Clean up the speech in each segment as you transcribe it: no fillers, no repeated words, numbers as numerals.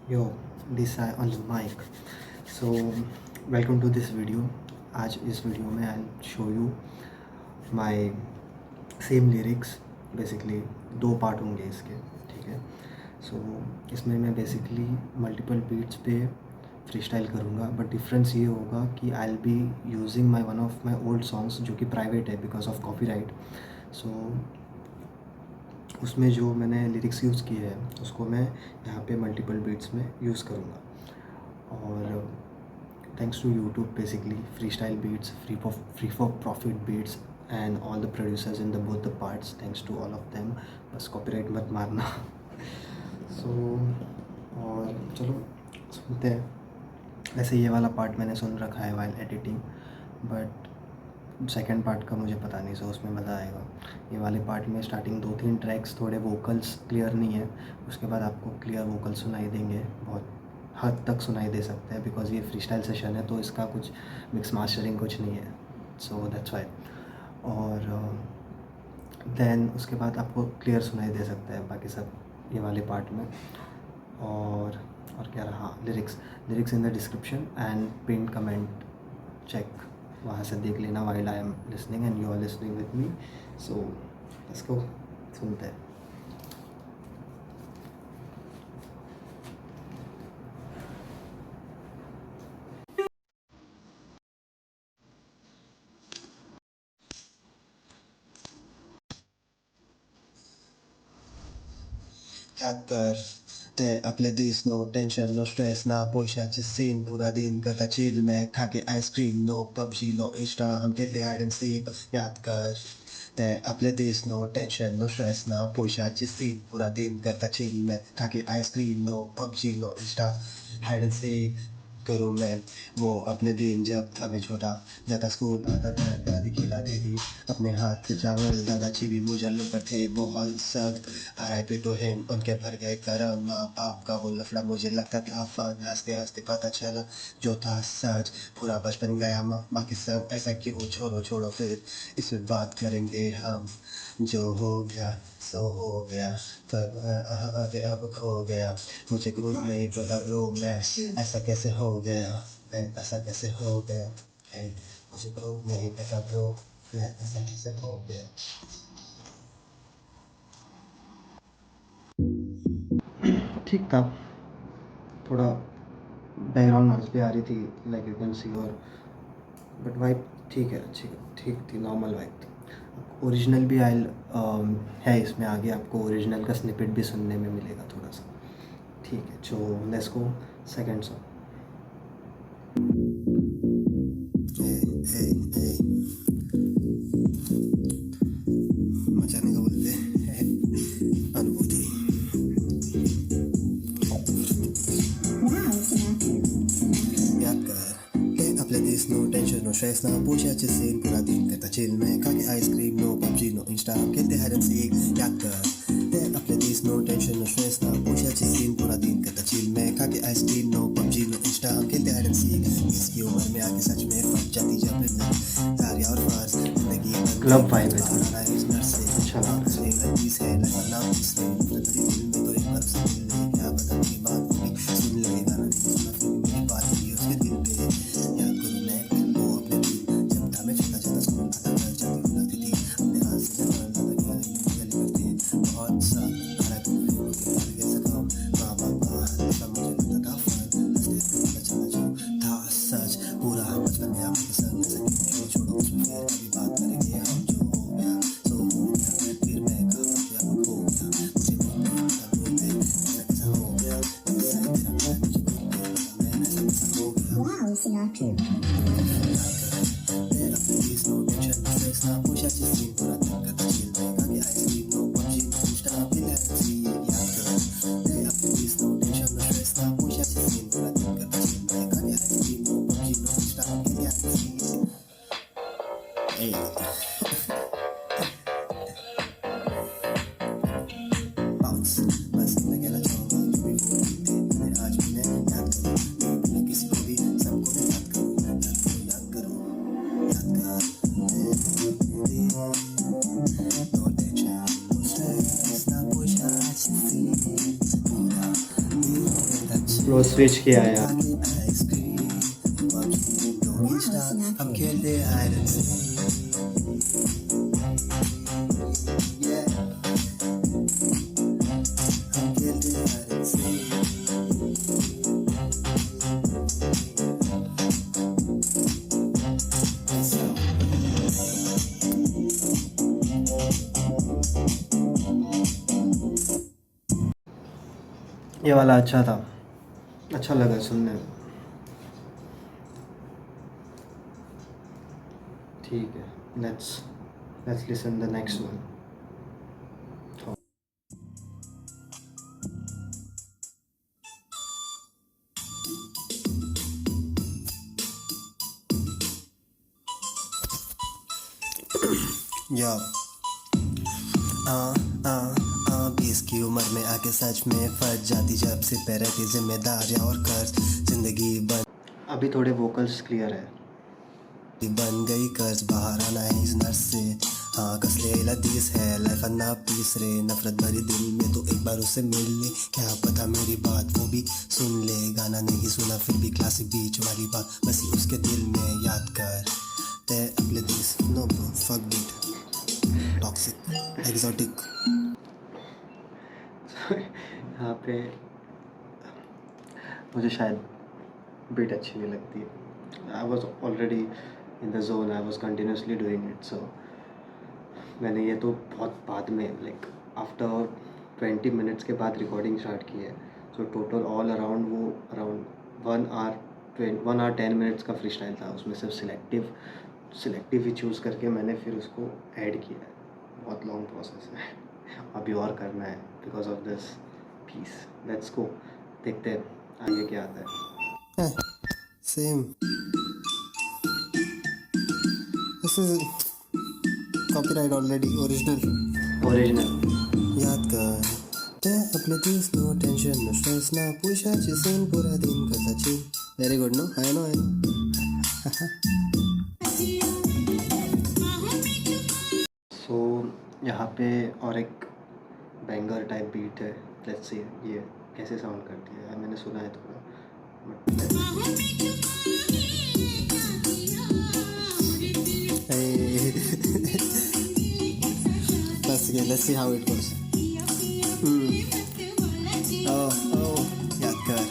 Yo, this I on the mic. So, welcome to this video. आज इस video में I show you my same lyrics. Basically दो part होंगे इसके, ठीक है। सो इसमें मैं बेसिकली मल्टीपल बीट्स पे फ्री स्टाइल करूँगा, बट डिफरेंस ये होगा कि I will be using my one of my old songs जो कि प्राइवेट है बिकॉज ऑफ कॉपीराइट। सो उसमें जो मैंने लिरिक्स यूज़ किए हैं उसको मैं यहाँ पे मल्टीपल बीट्स में यूज़ करूँगा। और thanks to YouTube basically free style beats, free for profit beats and all the producers in the both the parts, thanks to all of them. बस कॉपीराइट मत मारना। सो और चलो सुनते हैं। वैसे ये वाला पार्ट मैंने सुन रखा है while editing, but second part का मुझे पता नहीं, सो उसमें मज़ा आएगा। ये वाले पार्ट में स्टार्टिंग 2-3 ट्रैक्स थोड़े वोकल्स क्लियर नहीं है, उसके बाद आपको क्लियर वोकल्स सुनाई देंगे, बहुत हद तक सुनाई दे सकते हैं बिकॉज ये फ्री स्टाइल सेशन है तो इसका कुछ मिक्स मास्टरिंग कुछ नहीं है, सो दैट्स वाई। और देन उसके बाद आपको क्लियर सुनाई दे सकता है बाकी सब ये वाले पार्ट में। और क्या रहा, lyrics in the description and pin comment check, वहाँ से देख लेना while I am listening and you are listening with me. So let's go, सुनते हैं। Hacker, te appelé dis, no tension, no stress, na poșace sin, pura din gata chill में खाके ice cream, no PUBG, no Insta, हम खेलते hide and seek, याद कर। ते appelé dis, no tension, no stress, ना पोșace sin, pura din gata chill में खाके ice cream, no PUBG, no Insta, hide and seek करूँ मैं वो अपने दिन जब था मैं छोटा जाता स्कूल आता था दादी खिलाती थी अपने हाथ से चावल दादाजी भी मुझे लोग थे बहुत सख्त RIP टू हिम उनके भर गए करम माँ बाप का वो लफड़ा मुझे लगता था फन हंसते हंसते पता चला जो था सच पूरा बचपन गया माँ के सब ऐसा क्यों छोड़ो छोड़ो फिर इस पे बात करेंगे हम जो हो गया सो हो गया तब आगे अब खो गया मुझे खुद नहीं पता रो मैं ऐसा कैसे हो गया मैं ऐसा कैसे हो गया hey, मुझे खुद नहीं पता ब्रो मैं ऐसा कैसे हो गया। ठीक था, थोड़ा बैकग्राउंड नॉइज़ भी आ रही थी लाइक यू कैन सी, और बट वाइब ठीक है, अच्छी ठीक थी, नॉर्मल वाइब थी। ओरिजिनल भी है इसमें, आगे आपको ओरिजिनल का स्निपेट भी सुनने में मिलेगा थोड़ा सा, ठीक है। जो let's go second song. hey, hey, मचाने का बोलते हैं अनुभूति याद कर ले आपल्या दिस नो टेंशन नो स्ट्रेस ना पोषाचे सीन पूरा दिन करता चिल में खाके ice cream no PUBG no Insta खेलते हाइड एंड सीक याद कर ले आपल्या दिस नो टेंशन नो स्ट्रेस ना पोषाचे सीन पूरा दिन करता चिल में खाके ice cream no PUBG no Insta खेलते हाइड एंड सीक इसकी उम्र में आके सच में फंस जाती जब मैं तारिया और फार्स जिंदगी क्लब वाइब है थोड़ा, से अच्छा लग रहा है। लगी है लगना उससे तेरी दिल में तो एक बार से मिलने क्या पता की बात होगी सुन ले गाना नहीं सुना फिर मेरी बात हुई उसके दिल पे याद करूँ मैं वो अपने दिल जब था मैं छोटा छोटा स्कूल आता घर जाती हूँ लगती थी अपने हाथ से जब लगा गली करते बहुत सा खाना तुम्हें कैसे खाऊं माँ बाबा ऐसा मुझे लगता था फन हंसते हंसते बचना जो था सच पूरा बचपन में आपके संग ऐसा छोड़ो उसमें फिर कभी बात करेंगे हम जो हो गया सो हो गया फिर मैं कहा अब खो गया मुझे बहुत नहीं पता बोलते ऐसा कैसा हो गया ऐसा ही तेरा मैं मुझे खुद नहीं पता मैं ऐसा कैसा हो गया। Wow, Sinatra. Please no tension no stress ना पोषाचे सीन पूरा दिन करता चिल में खाके ice cream no PUBG no Insta फिर ऐसी याद कर please no tension no stress ना पोषाचे सीन पूरा दिन करता चिल में खाके ice cream no PUBG no Insta फिर ऐसी hey. Bounce बस मैं कहना चाहूँगा जो भी वो दिन थे मैंने आज भी मैं याद करूँ नहीं भूलूं किसी को भी सबको मैं याद करूँ वो स्विच किया है यार। आइसक्रीम नो इंस्टा हम खेलते हाइड एंड हम खेलते हाइड एंड ये वाला अच्छा था, अच्छा लगा सुनने में। ठीक है, let's listen the next one. या 20 की उम्र में आके सच में फंस जाती जब से पे रहती जिम्मेदारियाँ और कर्ज जिंदगी अभी थोड़े वोकल्स क्लियर है। बन गई कर्ज बाहर आना है इस नर्स से हाँ कसले लदीस है लाइफ अन्ना पीस रे नफरत भरी दिल में तो एक बार उससे मिल ले क्या पता मेरी बात वो भी सुन ले गाना नहीं सुना फिर भी क्लासिक बीच वाली बात बसी उसके दिल में याद कर ते अपने this no bro fuck beat toxic exotic यहाँ पे मुझे शायद बीट अच्छी नहीं लगती। I was already in the zone, I was continuously doing it. So मैंने ये तो बहुत बाद में लाइक आफ्टर 20 मिनट्स के बाद रिकॉर्डिंग स्टार्ट की है। सो टोटल ऑल अराउंड वो अराउंड 1 आवर 10 मिनट्स का फ्री स्टाइल था। उसमें सिर्फ सिलेक्टिव ही चूज़ करके मैंने फिर उसको ऐड किया है। बहुत लॉन्ग प्रोसेस है, अभी और करना है because of this piece. Let's go, देखते हैं आगे क्या आता है। Same this is copyright already original याद कर ते अपने this no tension no stress ना पुशाची सीन पूरा दिन करता chill very good no I know so यहाँ पे और एक बैंगर टाइप बीट है। लेट्स सी ये कैसे साउंड करती है। मैंने सुना है थोड़ा let's see how it goes याद कर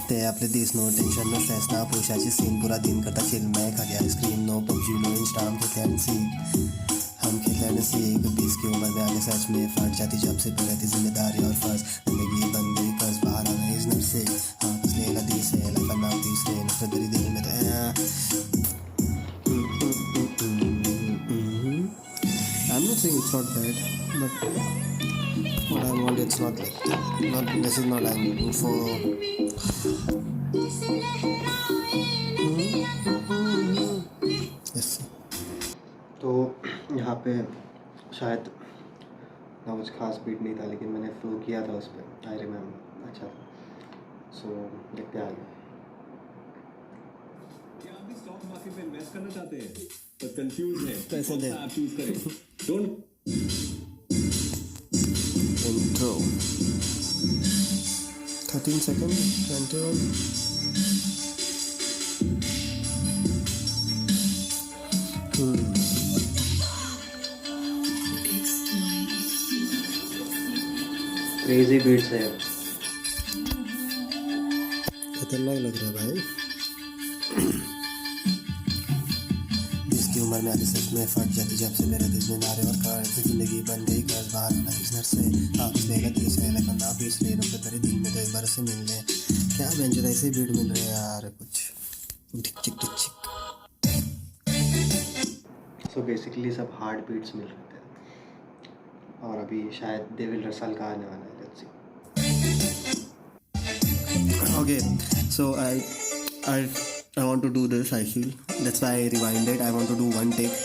ते अपने this no tension no stress ना पुशाची सीन पूरा दिन करता चिल मैं खा गया ice cream no PUBG no Insta हम खेलने सीख 20 की उम्र में आगे सच में फट जाती जब से पे रहती जिम्मेदारी और फर्ज जिंदगी बन गई कर्ज बाहर आना इस नर से हाँ पिछले लदी से लाइफ अन्ना तीसरे नफरत भरी दिल में I'm not saying it's not bad, but what I want it's not like that. This is not I'm looking for. Yes. तो यहाँ पे शायद ना कुछ खास बीट नहीं था, लेकिन मैंने फ्लो किया था उस पर। आई रिमेम्बर, अच्छा था। सो देखते आगे। क्या आप भी स्टॉक मार्केट में इन्वेस्ट करना चाहते हैं पर कंफ्यूज हैं पैसे कौन दे। सा आप चूज करें? Don't Intro. 13 seconds. 21. Crazy beats है। खतरनाक लग रहा है भाई। जिसकी उम्र में आधी सच में फट जाती जब से मेरे दिल में नारे और कार जिंदगी बन गई कर्ज बाहर आना इस नर से आप इस लेगा तीस लेगा करना भी इस ले रहा तेरे दिल में तो एक बार से मिल ले क्या बेंचर ऐसे बीट मिल रहे हैं यार कुछ डिक चिक डिक चिक। सो बेसिकली सब हार्ड बीट्स मिल रहे थे। और अभी शायद देविल रसाल का आने वाला है। Let's C. Okay, so I want to do this. I feel that's why I rewinded. I want to do one take.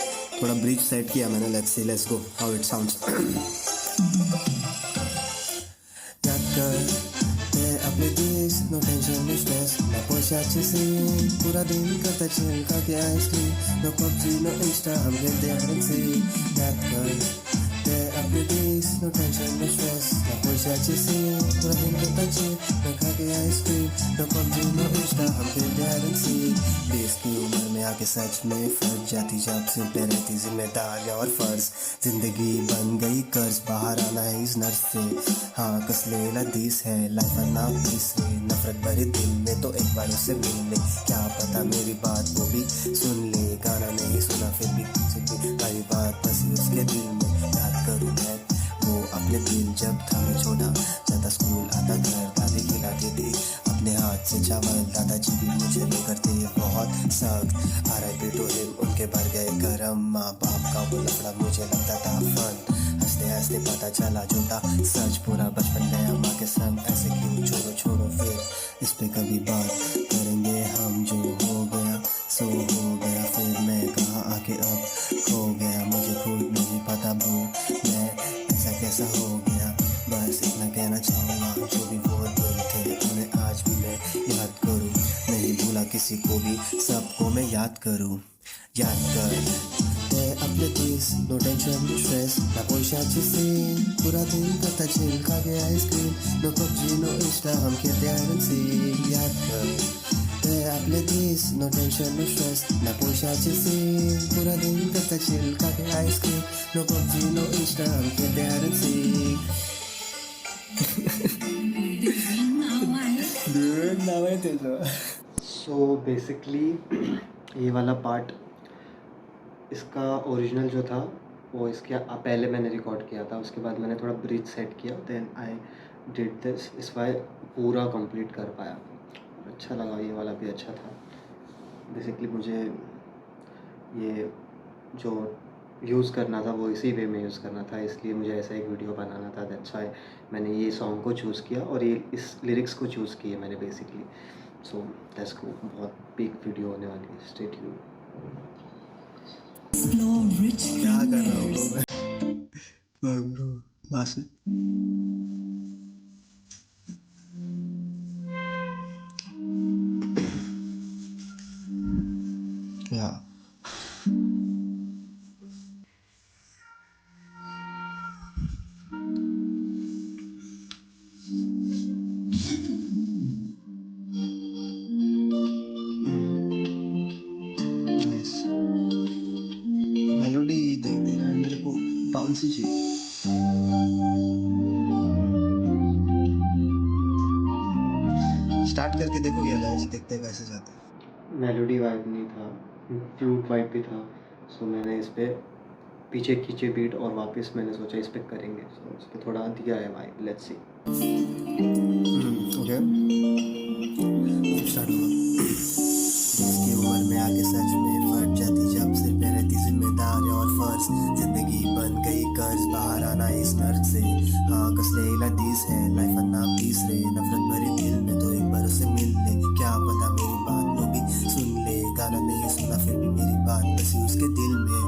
थोड़ा bridge set किया मैंने. Let's see, let's go. How it sounds. याद कर ते अपने this no tension no stress ना पोशाची scene पूरा दिन करता चिल खा के ice cream no PUBG no Insta हम खेलते हैं हर से याद कर ते आपले this, no tension, no stress, ना पैशाची सीन, पूरा दिन करता ना खाके ice cream, no PUBG, no Insta, हम खेलते hide and seek। 20 की उम्र में आके सच में फट जाती जब सिर पे रहती जिम्मेदारियां और फर्ज, जिंदगी बन गई कर्ज, बाहर आना है इस नर्स से, हाँ कस लेला दिस है लाइफ ना तीसरे, नफरत भरे दिल में तो एक बार उससे मिल ले, क्या पता मेरी बात वो भी सुन ले, गाना नहीं सुना फिर भी मेरी बात बसी उसके दिल में, याद करूँ मैं वो अपने दिल जब था मैं छोटा, जाता स्कूल आता घर, दादी खिलाती थी अपने हाथ से चावल, दादाजी भी मुझे लेकर थे बहुत सख्त, RIP टू हिम उनके भर गए करम, माँ बाप का वो लफड़ा मुझे लगता था फन, हंसते हंसते पता चला झूठा सच, पूरा बचपन गया माँ के संग, ऐसे क्यों छोड़ो छोड़ो फिर इस पे कभी बात करेंगे हम, जो हो गया सो हो गया, फिर मैं कहाँ आके अब खो गया, मुझे खुद नहीं पता ब्रो मैं ऐसा कैसा हो गया, बस इतना कहना चाहूँगा जो भी वो दिन थे उन्हें आज भी मैं याद करूँ, नहीं भूला किसी को भी सबको मैं याद करूँ, याद कर ते आपले दिस, नो टेन्शन नो स्ट्रेस, ना पैशाची सीन, पूरा दिन करता चिल खाके ice cream, no PUBG no Insta, हम खेलते hide and seek, याद कर ते आपले दिस, नो टेन्शन नो स्ट्रेस, ना पैशाची सीन, पूरा दिन करता चिल खाके ice cream, no PUBG no Insta, हम खेलते hide and seek। नाव आहे त्याचं। सो बेसिकली ये वाला पार्ट इसका ओरिजिनल जो था वो इसके पहले मैंने रिकॉर्ड किया था, उसके बाद मैंने थोड़ा ब्रिज सेट किया, देन आई डिड दिस, इस बार पूरा कंप्लीट कर पाया, अच्छा लगा, ये वाला भी अच्छा था। बेसिकली मुझे ये जो यूज़ करना था वो इसी वे में यूज़ करना था, इसलिए मुझे ऐसा एक वीडियो बनाना था, दैट्स व्हाई मैंने ये सॉन्ग को चूज़ किया और ये इस लिरिक्स को चूज़ किए मैंने बेसिकली। सो लेट्स गो, बहुत बिग वीडियो होने वाली है, स्टे ट्यून्ड। क्या कर रहा हूँ ब्रो, बस या मेलोडी देख दे रहा है मेरे को, बाउंसी चाहिए। स्टार्ट करके देखो ये गाइस, देखते हैं कैसे जाता है। मेलोडी वाइब नहीं था, फ्लूट वाइब भी था, सो मैंने इस पे पीछे खींचे बीट और वापस मैंने सोचा इस पे करेंगे, सो इस पे थोड़ा दिया है vibe, let's see. Okay start हुआ। इसकी उम्र में आके सच में फट जाती जब सिर पे रहती जिम्मेदारी और फर्ज, जिंदगी बन गई कर्ज, बाहर आना इस नर्क से, हाँ कस लेला दिस है लाइफ नाम तीसरे, नफरत भरे दिल में तो एक बार उसे मिल ले, क्या पता मेरी बात वो भी सुन ले, गाना नहीं सुना फिर भी मेरी बात बसी उसके दिल में,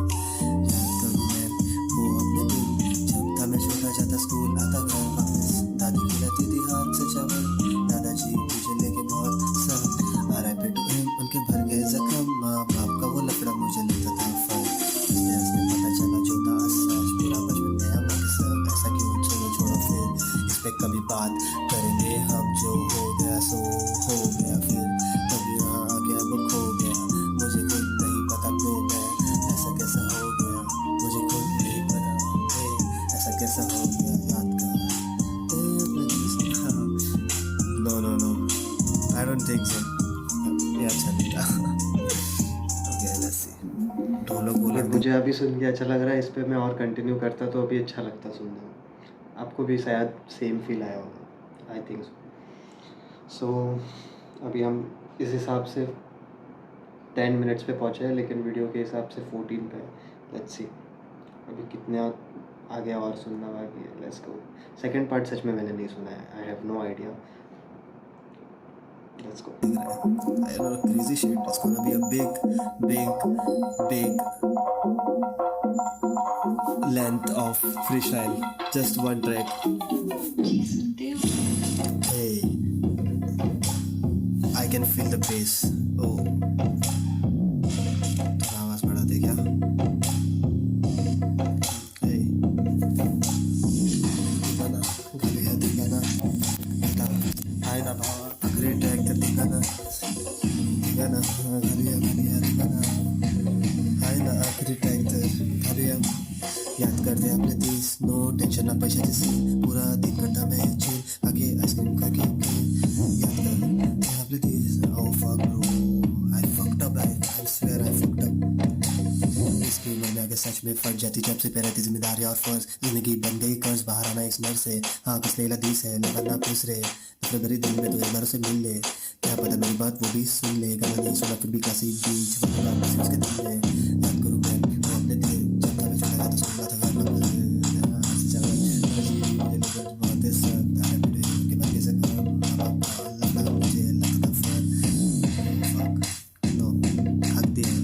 याद करूँ मैं वो अपने दिल जब था मैं छोटा, जाता स्कूल आता घर वापस, दादी खिलाती थी हाथ से चावल, दादाजी मुझे लेके बहुत सख्त, RIP टू हिम उनके भर गए जख्म, माँ बाप का वो लफड़ा मुझे लगता था फन, हंसते पता चला जो था सच, पूरा बचपन गया माँ के संग, ऐसा क्यों छोड़ो छोड़ो फिर इस पे कभी बात करेंगे हम, जो हो गया सो हो गया, फिर कभी यहाँ आ गया वो खो गया, मुझे खुद नहीं पता ब्रो मैं ऐसा कैसा हो गया, मुझे खुद नहीं पता ऐसा कैसा हो गया, याद कर no I don't think so, ये अच्छा नहीं था। ओके लेट्स सी, ढोलक बोला मुझे अभी सुन के अच्छा लग रहा है, इस पे मैं और कंटिन्यू करता तो अभी अच्छा लगता सुनने में, आपको भी शायद सेम फील आया होगा, आई थिंक सो। अभी हम इस हिसाब से 10 मिनट्स पे पहुँचे हैं, लेकिन वीडियो के हिसाब से 14 पे है, लेट्स सी अभी कितने आगे और सुनना बाकी है, लेट्स गो। सेकंड पार्ट सच में मैंने नहीं सुना है, I have no idea, let's go. I know crazy shit. It's gonna be a big length of freestyle. Just one track. Hey, I can feel the bass. Oh, थोड़ा आवाज बढ़ा दे क्या? Hey, गाना गाना घरिया घरिया रे गाना आहे ना आखरी ट्रॅक तर घरिया याद करते आपले दिस नो टेन्शन ना पैशाची सीन पुरा दिन करता मैं चिल आके आईस्क्रीम खा के याद करते आपले this oh fuck bro I fucked up I swear I fucked up इसकी मैंने आगे सच में फट जाती जब से पैर थी जिम्मेदारी और फर्ज जिंदगी बन गई कर्ज बाहर आना इस नर से हाँ कुछ लेला दिस है न करना पूछ रहे तो मेरी दिल में तो एक बार से मिल ले क्या पता मेरी बात वो भी सुन ले गाना नहीं सुना फिर भी कासी बीच वरना किसी उसके दिल में याद करूँ मैं वो अपने दिल जब था मैं छोटा था तो सुन रहा था घर में से चला मुझे लेकर बहुत ही सख्त है मेरे के बंदे से काम लगा मुझे लगता फन फक नो हक दिया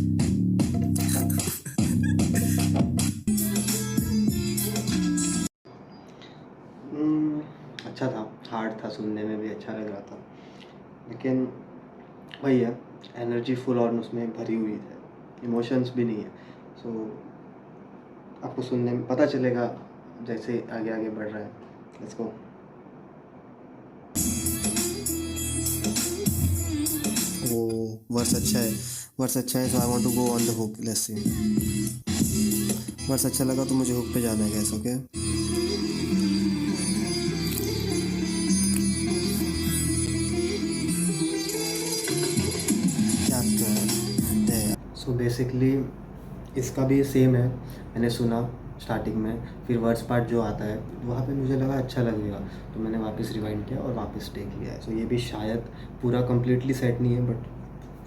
अच्छा था, हार्ड था, सुनने में भी अच्छा लग रहा था, लेकिन वही है, एनर्जी फुल और उसमें भरी हुई है, इमोशंस भी नहीं है। सो आपको सुनने में पता चलेगा जैसे आगे आगे बढ़ रहा है। Let's go. वो वर्स अच्छा है तो I want to go on the hook let's see verse अच्छा लगा तो मुझे हुक पे जाना है गैस ओके याद कर दे सो बेसिकली इसका भी सेम है, मैंने सुना स्टार्टिंग में, फिर वर्स पार्ट जो आता है वहाँ पे मुझे लगा अच्छा लगेगा, तो मैंने वापस रिवाइंड किया और वापस टेक लिया है। सो ये भी शायद पूरा कम्प्लीटली सेट नहीं है, बट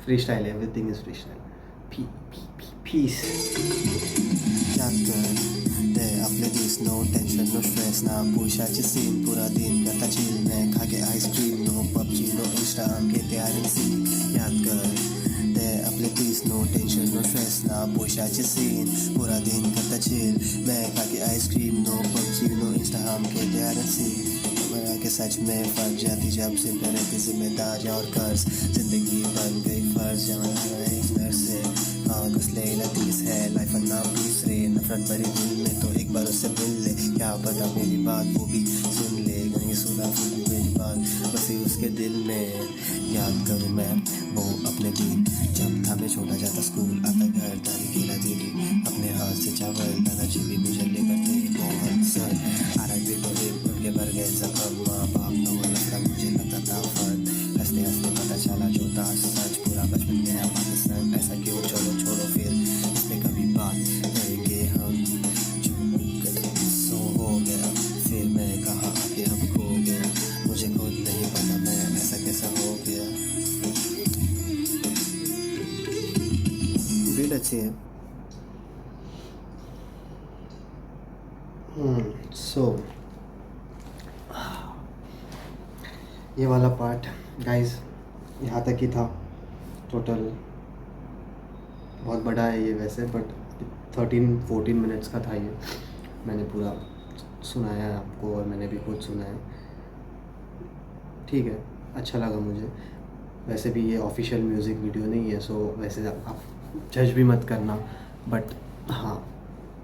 फ्री स्टाइल है, everything is free style. Peace. याद कर दे आपले दिस नो टेन्शन नो स्ट्रेस ना पुशाची सीन पुरा दिन करता चिल मैं खाके ice cream no PUBG no Insta के तयारी सी याद कर दे आपले दिस नो टेन्शन नो स्ट्रेस ना पुशाची सीन पूरा दिन करता चिल मैं खाके ice cream no PUBG no Insta के तयारी सी के सच में फट जाती जब से करे की जिम्मेदारी और कर्ज जिंदगी बन गई फर्ज जमाना एक नर से कुछ लेला तीस है लाइफ ना पीस रे नफरत भरी दिल में तो एक बार उससे मिल ले क्या पता मेरी बात वो भी सुन ले नहीं सुना फिर भी मेरी बात बसी उसके दिल में याद करूँ मैं वो अपने दिन जब था मैं छोटा जाता स्कूल आता घर दादी खिला दीदी अपने हाथ से चावल दादाजी भी मुझे लेकर थे बहुत सर आरबी को उनके भर गए जख्म माँ बाप तो लगता मुझे लगता था फर्क हंसते हंसते पता चला जो था सच पूरा बचपन गया पाकिस्तान ऐसा क्यों छोड़ो छोड़ो फिर इस पे कभी बात करेंगे हम सो हो गया फिर मैं कहा आके अब खो गया मुझे खुद नहीं पता मैं ऐसा कैसा हो गया बीट अच्छी है सो ये वाला पार्ट गाइस यहाँ तक ही था टोटल, बहुत बड़ा है ये वैसे, बट 13-14 मिनट्स का था ये। मैंने पूरा सुनाया है आपको और मैंने भी खुद सुना है, ठीक है, अच्छा लगा मुझे। वैसे भी ये ऑफिशियल म्यूज़िक वीडियो नहीं है, सो वैसे आप जज भी मत करना, बट हाँ,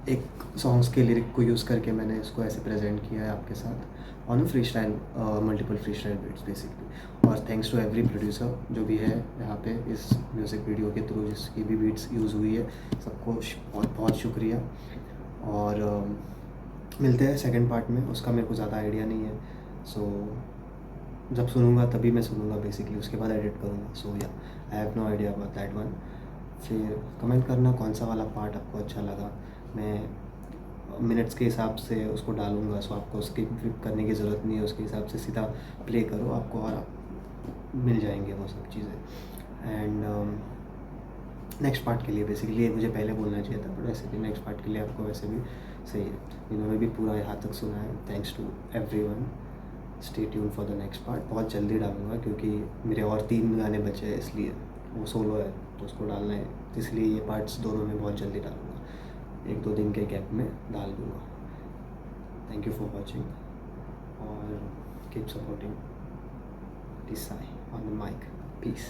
एक सॉन्ग्स के लिरिक को यूज़ करके मैंने इसको ऐसे प्रेजेंट किया है आपके साथ on free style, multiple free style beats basically. और थैंक्स टू एवरी प्रोड्यूसर जो भी है यहाँ पे इस म्यूज़िक वीडियो के थ्रू जिसकी भी बीट्स यूज़ हुई है, सबको बहुत बहुत शुक्रिया। और मिलते हैं सेकंड पार्ट में, उसका मेरे को ज़्यादा आइडिया नहीं है, सो जब सुनूंगा तभी मैं सुनूंगा बेसिकली, उसके बाद एडिट करूँगा। So yeah I have no idea about that one. फिर कमेंट करना कौन सा वाला पार्ट आपको अच्छा लगा, मैं मिनट्स के हिसाब से उसको डालूंगा, सो आपको स्किप करने की ज़रूरत नहीं है, उसके हिसाब से सीधा प्ले करो, आपको और मिल जाएंगे वो सब चीज़ें। एंड नेक्स्ट पार्ट के लिए बेसिकली मुझे पहले बोलना चाहिए था, बट वैसे भी नेक्स्ट पार्ट के लिए आपको वैसे भी सही है, इन्होंने भी पूरा यहाँ तक सुना है। Thanks to everyone, stay tune for the next part. बहुत जल्दी डालूंगा क्योंकि मेरे और 3 गाने बचे हैं, इसलिए वो सोलो है तो उसको डालना है, इसलिए ये पार्ट्स दोनों में बहुत जल्दी डालूंगा, 1-2 दिन के गैप में डाल दूँगा। थैंक यू फॉर वॉचिंग और keep supporting this Sai on the mic. Piece.